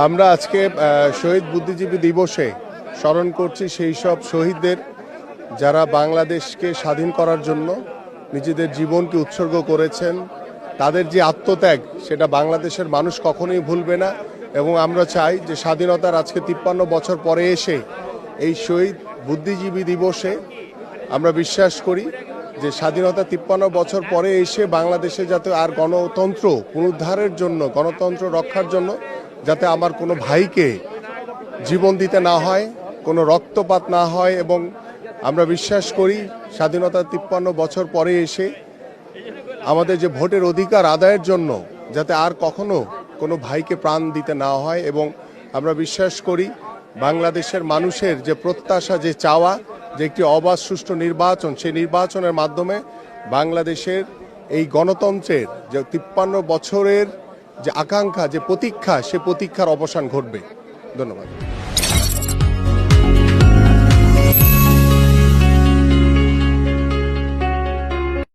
আমরা আজকে শহীদ বুদ্ধিজীবী দিবসে স্মরণ করছি সেই সব শহীদদের যারা বাংলাদেশকে স্বাধীন করার জন্য নিজেদের জীবনকে উৎসর্গ করেছেন। তাদের যে আত্মত্যাগ সেটা বাংলাদেশের মানুষ কখনোই ভুলবে না এবং আমরা চাই যে স্বাধীনতার আজকে 53 বছর পরে এসে এই শহীদ বুদ্ধিজীবী দিবসে আমরা বিশ্বাস করি যে স্বাধীনতা 53 বছর পরে এসে বাংলাদেশে যাতে আর গণতন্ত্র পুনরুদ্ধারের জন্য, গণতন্ত্র রক্ষার জন্য যাতে আমার কোনো ভাইকে জীবন দিতে না হয়, কোনো রক্তপাত না হয় এবং আমরা বিশ্বাস করি স্বাধীনতা 53 বছর পরে এসে আমাদের যে ভোটের অধিকার আদায়ের জন্য যাতে আর কখনো কোনো ভাইকে প্রাণ দিতে না হয় এবং আমরা বিশ্বাস করি বাংলাদেশের মানুষের যে প্রত্যাশা, যে চাওয়া যে একটি অবাধ সুষ্ঠু নির্বাচন, সেই নির্বাচনের মাধ্যমে বাংলাদেশের এই গণতন্ত্রের যে 53 বছরের যে আকাঙ্ক্ষা, যে প্রতীক্ষা, সে প্রতীক্ষার অবসান ঘটবে। ধন্যবাদ।